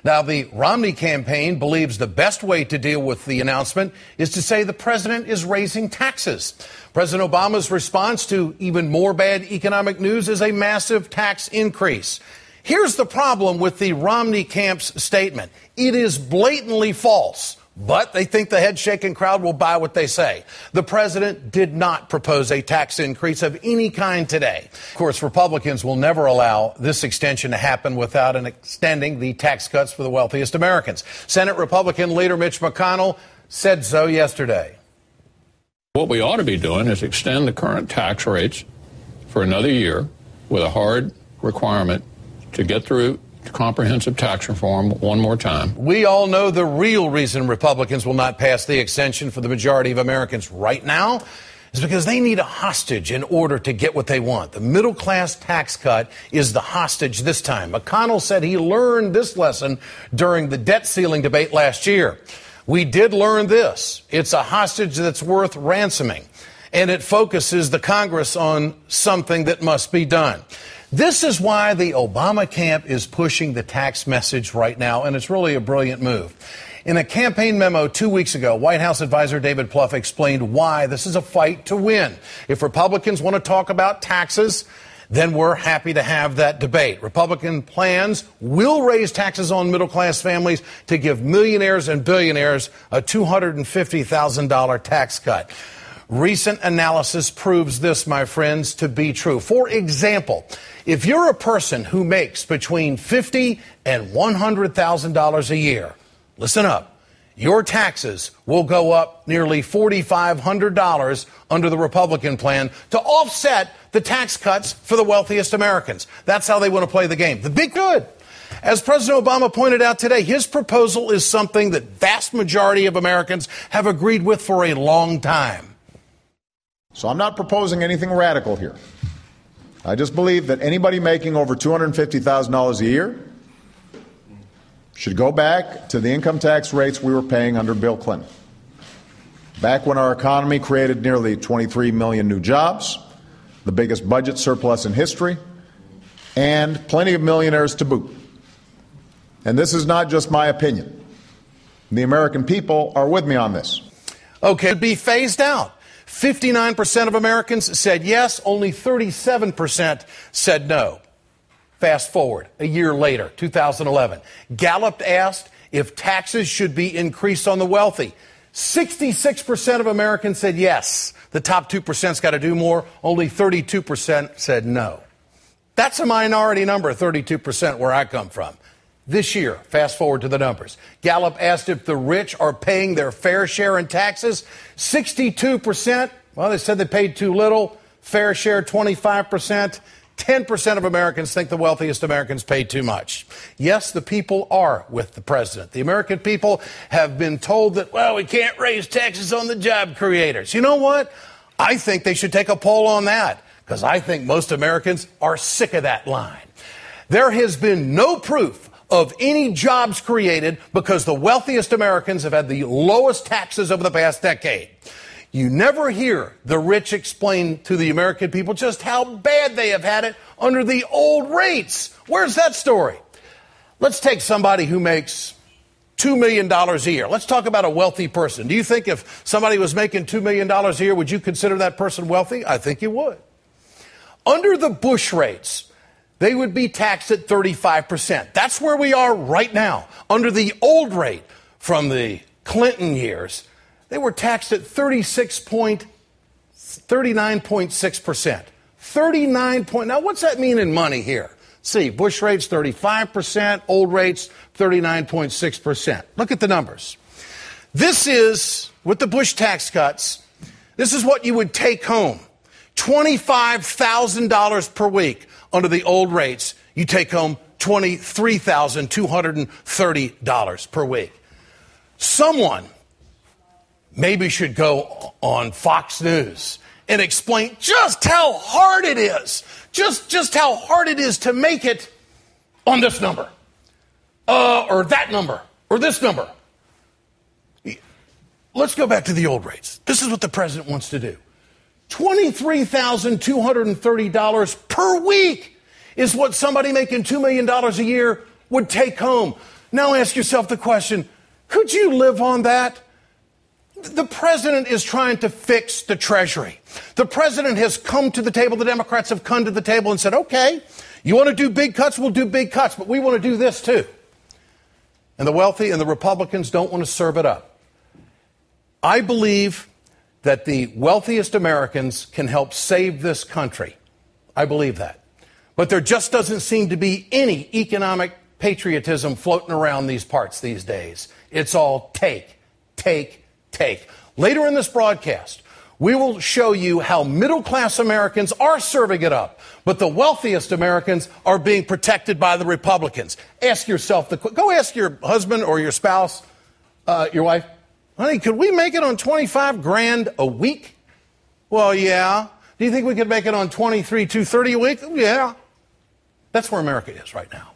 Now, the Romney campaign believes the best way to deal with the announcement is to say the president is raising taxes. President Obama's response to even more bad economic news is a massive tax increase. Here's the problem with the Romney camp's statement. It is blatantly false. But they think the head-shaking crowd will buy what they say. The president did not propose a tax increase of any kind today. Of course, Republicans will never allow this extension to happen without extending the tax cuts for the wealthiest Americans. Senate Republican leader Mitch McConnell said so yesterday. What we ought to be doing is extend the current tax rates for another year with a hard requirement to get through comprehensive tax reform one more time. We all know the real reason Republicans will not pass the extension for the majority of Americans right now is because they need a hostage in order to get what they want. The middle-class tax cut is the hostage this time. McConnell said he learned this lesson during the debt ceiling debate last year. We did learn this. It's a hostage that's worth ransoming, and it focuses the Congress on something that must be done. This is why the Obama camp is pushing the tax message right now, and it's really a brilliant move. In a campaign memo 2 weeks ago, White House advisor David Plouffe explained why this is a fight to win. If Republicans want to talk about taxes, then we're happy to have that debate. Republican plans will raise taxes on middle-class families to give millionaires and billionaires a $250,000 tax cut. Recent analysis proves this, my friends, to be true. For example, if you're a person who makes between $50,000 and $100,000 a year, listen up, your taxes will go up nearly $4,500 under the Republican plan to offset the tax cuts for the wealthiest Americans. That's how they want to play the game. The big good. As President Obama pointed out today, his proposal is something that vast majority of Americans have agreed with for a long time. So I'm not proposing anything radical here. I just believe that anybody making over $250,000 a year should go back to the income tax rates we were paying under Bill Clinton. Back when our economy created nearly 23 million new jobs, the biggest budget surplus in history, and plenty of millionaires to boot. And this is not just my opinion. The American people are with me on this. Okay, be phased out. 59% of Americans said yes, only 37% said no. Fast forward a year later, 2011. Gallup asked if taxes should be increased on the wealthy. 66% of Americans said yes. The top 2%'s got to do more. Only 32% said no. That's a minority number, 32%, where I come from. This year, fast forward to the numbers. Gallup asked if the rich are paying their fair share in taxes. 62%, well, they said they paid too little. Fair share, 25%. 10% of Americans think the wealthiest Americans pay too much. Yes, the people are with the president. The American people have been told that, well, we can't raise taxes on the job creators. You know what? I think they should take a poll on that, because I think most Americans are sick of that line. There has been no proof of any jobs created because the wealthiest Americans have had the lowest taxes over the past decade. You never hear the rich explain to the American people just how bad they have had it under the old rates. Where's that story? Let's take somebody who makes $2 million a year. Let's talk about a wealthy person. Do you think if somebody was making $2 million a year, would you consider that person wealthy? I think you would. Under the Bush rates, they would be taxed at 35%. That's where we are right now. Under the old rate from the Clinton years, they were taxed at 39.6%. Now, what's that mean in money here? See, Bush rates 35%, old rates 39.6%. Look at the numbers. This is, with the Bush tax cuts, this is what you would take home. $25,000 per week. Under the old rates, you take home $23,230 per week. Someone maybe should go on Fox News and explain just how hard it is, just how hard it is to make it on this number, or that number, or this number. Let's go back to the old rates. This is what the president wants to do. $23,230 per week is what somebody making $2 million a year would take home. Now ask yourself the question, could you live on that? The president is trying to fix the Treasury. The president has come to the table, the Democrats have come to the table and said, okay, you want to do big cuts, we'll do big cuts, but we want to do this too. And the wealthy and the Republicans don't want to serve it up. I believe that the wealthiest Americans can help save this country. I believe that. But there just doesn't seem to be any economic patriotism floating around these parts these days. It's all take, take, take. Later in this broadcast, we will show you how middle-class Americans are serving it up, but the wealthiest Americans are being protected by the Republicans. Ask yourself, go ask your husband or your spouse, your wife, honey, could we make it on $25,000 a week? Well, yeah. Do you think we could make it on $23,230 a week? Yeah. That's where America is right now.